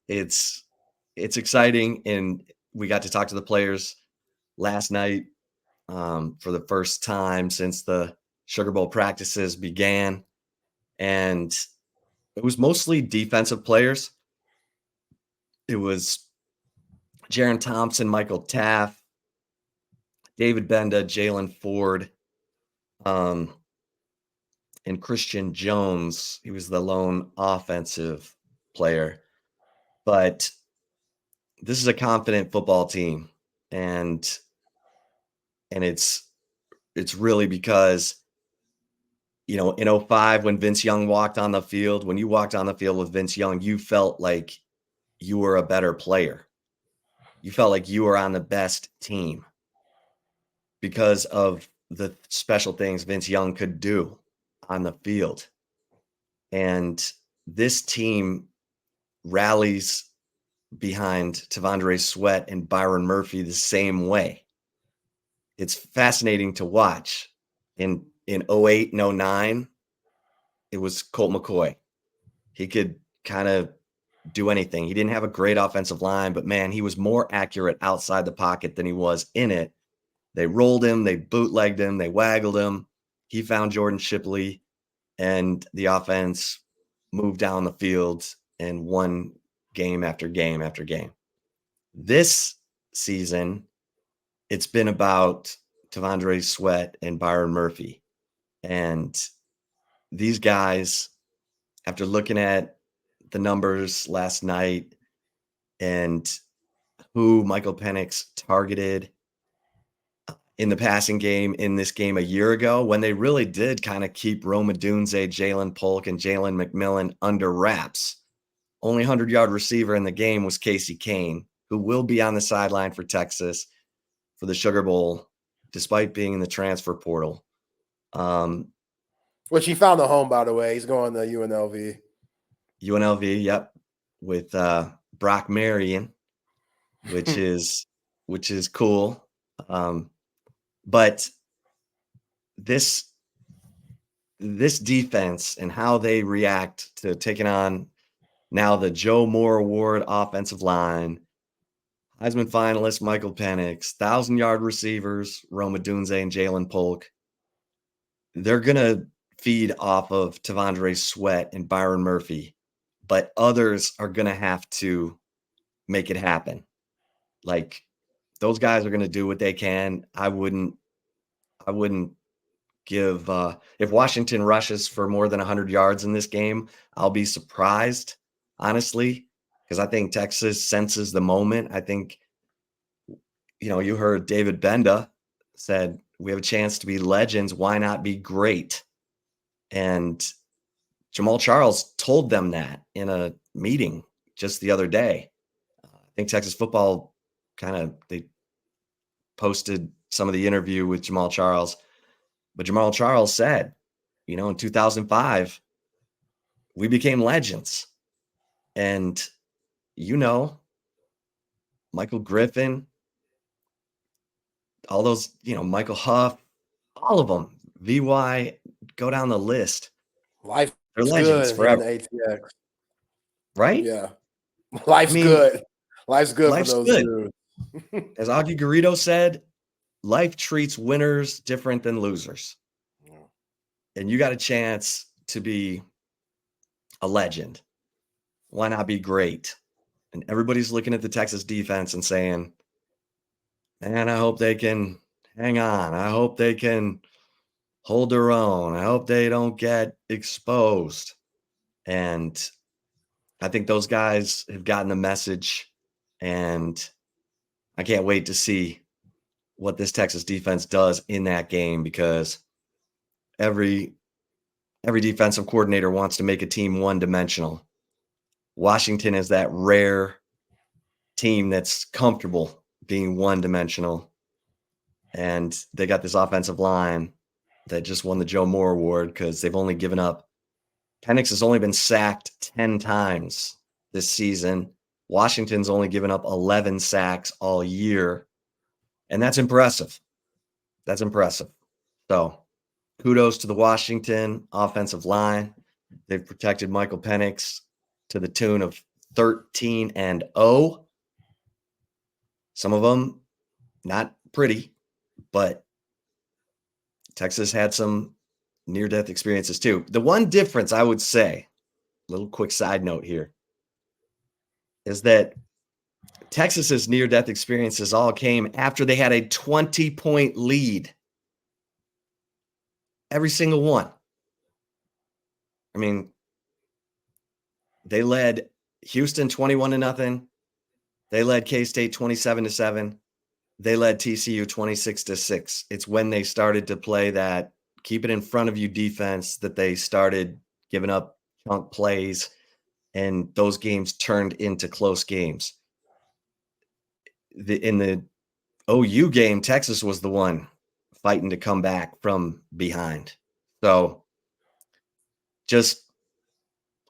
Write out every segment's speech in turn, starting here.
it's exciting, and we got to talk to the players last night for the first time since the Sugar Bowl practices began, and it was mostly defensive players. It was Jaron Thompson, Michael Taft, David Benda, Jalen Ford, um, and Christian Jones. He was the lone offensive player. But this is a confident football team, and it's really because in '05 when Vince Young walked on the field, when you walked on the field with Vince Young, you felt like you were a better player. You felt like you were on the best team because of the special things Vince Young could do on the field. And this team rallies behind Tavondre Sweat and Byron Murphy the same way. It's fascinating to watch. In 08 and 09, it was Colt McCoy. He could kind of do anything. He didn't have a great offensive line, but man, he was more accurate outside the pocket than he was in it. They rolled him, they bootlegged him, they waggled him. He found Jordan Shipley, and the offense moved down the field and won game after game after game. This season, it's been about Tavondre Sweat and Byron Murphy. And these guys, after looking at the numbers last night and who Michael Penix targeted in the passing game in this game a year ago, when they really did kind of keep Rome Odunze, Jalen Polk, and Jalen McMillan under wraps. Only 100-yard receiver in the game was Casey Kane, who will be on the sideline for Texas for the Sugar Bowl, despite being in the transfer portal. Which he found a home, by the way. He's going to UNLV. UNLV, yep, with Brock Marion, which is cool. But this defense and how they react to taking on now the Joe Moore Award offensive line, Heisman finalist Michael Penix, 1,000-yard receivers Rome Odunze and Jalen Polk, they're going to feed off of Tavondre Sweat and Byron Murphy, but others are going to have to make it happen. Like, those guys are going to do what they can. I wouldn't give if Washington rushes for more than 100 yards in this game, I'll be surprised, honestly, because I think Texas senses the moment. I think, you heard David Benda said, we have a chance to be legends. Why not be great? And Jamal Charles told them that in a meeting just the other day. I think Texas football they posted some of the interview with Jamal Charles. But Jamal Charles said, in 2005, we became legends. And, Michael Griffin, all those, Michael Huff, all of them, VY, go down the list. Life's They're legends good forever. in the ATX. Right? Yeah. Life's good. Life's good for those dudes. As Augie Garrido said, life treats winners different than losers. And you got a chance to be a legend. Why not be great? And everybody's looking at the Texas defense and saying, man, I hope they can hang on. I hope they can hold their own. I hope they don't get exposed. And I think those guys have gotten the message, and I can't wait to see what this Texas defense does in that game, because every defensive coordinator wants to make a team one-dimensional. Washington is that rare team that's comfortable being one-dimensional, and they got this offensive line that just won the Joe Moore Award because they've only given up. Penix has only been sacked 10 times this season. Washington's only given up 11 sacks all year, and that's impressive. That's impressive. So kudos to the Washington offensive line. They've protected Michael Penix to the tune of 13-0. Some of them not pretty, but Texas had some near-death experiences too. The one difference I would say, little quick side note here, is that Texas's near-death experiences all came after they had a 20-point lead. Every single one. I mean, they led Houston 21-0. They led K-State 27-7. They led TCU 26-6. It's when they started to play that keep it in front of you defense that they started giving up chunk plays, and those games turned into close games. In the OU game, Texas was the one fighting to come back from behind. So just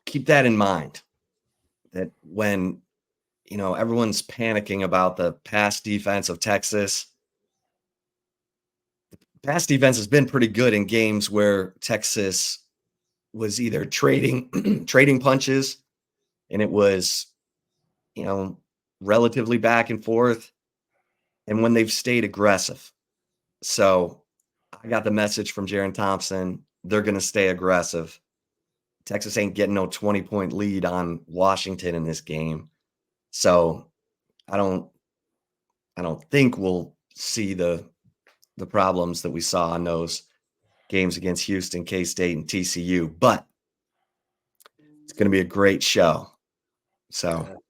keep that in mind, that when everyone's panicking about the pass defense of Texas, pass defense has been pretty good in games where Texas was either trading punches, and it was, relatively back and forth, and when they've stayed aggressive. So I got the message from Jaron Thompson. They're going to stay aggressive. Texas ain't getting no 20-point lead on Washington in this game. So I don't think we'll see the problems that we saw in those games against Houston, K-State, and TCU, but it's going to be a great show. So,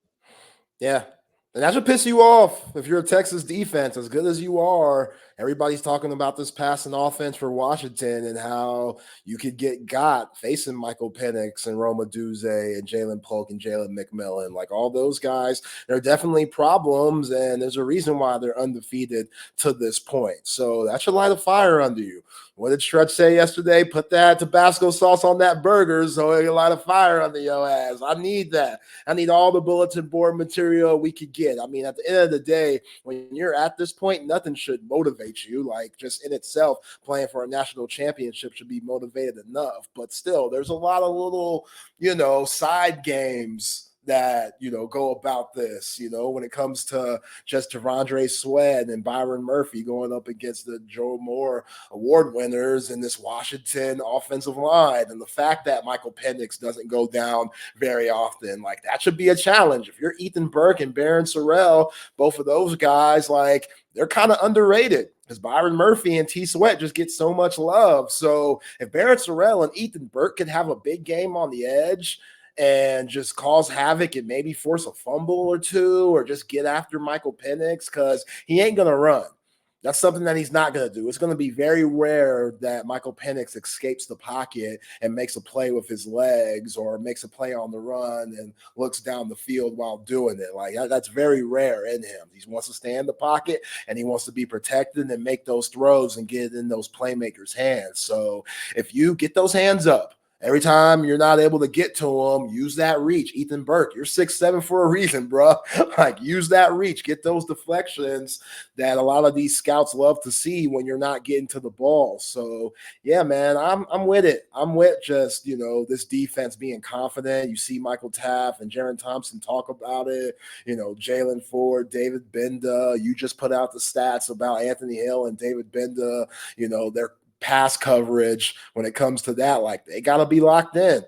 yeah. And that should piss you off if you're a Texas defense, as good as you are. Everybody's talking about this passing offense for Washington and how you could get got facing Michael Penix and Roma Duze and Jalen Polk and Jalen McMillan. Like all those guys, there are definitely problems, and there's a reason why they're undefeated to this point. So that should light a fire under you. What did Stretch say yesterday? Put that Tabasco sauce on that burger so it can light a fire under your ass. I need that. I need all the bulletin board material we could get. I mean, at the end of the day, when you're at this point, nothing should motivate you. Like just in itself, playing for a national championship should be motivated enough. But still, there's a lot of little, side games that, go about this, when it comes to just Tavondre Sweat and Byron Murphy going up against the Joe Moore award winners in this Washington offensive line. And the fact that Michael Penix doesn't go down very often, like that should be a challenge. If you're Ethan Burke and Barron Sorrell, both of those guys, like they're kind of underrated because Byron Murphy and T Sweat just get so much love. So if Barron Sorrell and Ethan Burke could have a big game on the edge and just cause havoc and maybe force a fumble or two, or just get after Michael Penix, because he ain't going to run. That's something that he's not going to do. It's going to be very rare that Michael Penix escapes the pocket and makes a play with his legs or makes a play on the run and looks down the field while doing it. Like that's very rare in him. He wants to stay in the pocket and he wants to be protected and make those throws and get it in those playmakers' hands. So if you get those hands up, every time you're not able to get to him, use that reach. Ethan Burke, you're 6'7" for a reason, bro. Like, use that reach. Get those deflections that a lot of these scouts love to see when you're not getting to the ball. So, yeah, man, I'm with it. I'm with just, this defense being confident. You see Michael Taft and Jaron Thompson talk about it. Jalen Ford, David Benda. You just put out the stats about Anthony Hill and David Benda. They're pass coverage when it comes to that, like they got to be locked in.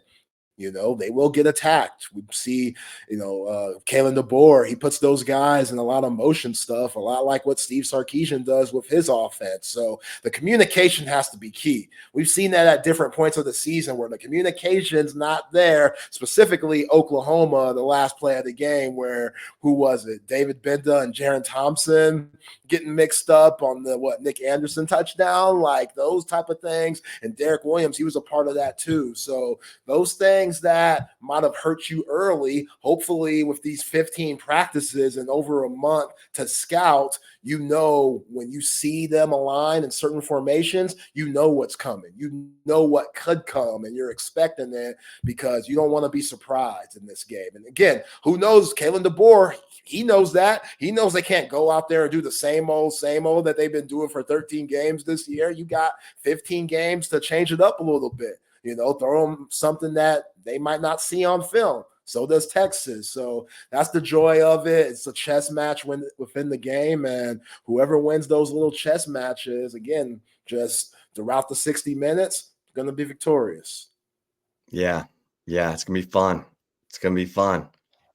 They will get attacked. We see, Kalen DeBoer, he puts those guys in a lot of motion stuff, a lot like what Steve Sarkisian does with his offense. So the communication has to be key. We've seen that at different points of the season where the communication's not there, specifically Oklahoma, the last play of the game where, who was it? David Benda and Jaron Thompson getting mixed up on the Nick Anderson touchdown, like those type of things. And Derek Williams, he was a part of that too. So those things that might have hurt you early, hopefully with these 15 practices and over a month to scout, when you see them align in certain formations, what's coming. You know what could come, and you're expecting it because you don't want to be surprised in this game. And again, who knows? Kalen DeBoer, he knows that. He knows they can't go out there and do the same old that they've been doing for 13 games this year. You got 15 games to change it up a little bit. Throw them something that they might not see on film. So does Texas. So that's the joy of it. It's a chess match within the game, and whoever wins those little chess matches, again, just throughout the 60 minutes, going to be victorious. Yeah. Yeah. It's going to be fun. It's going to be fun.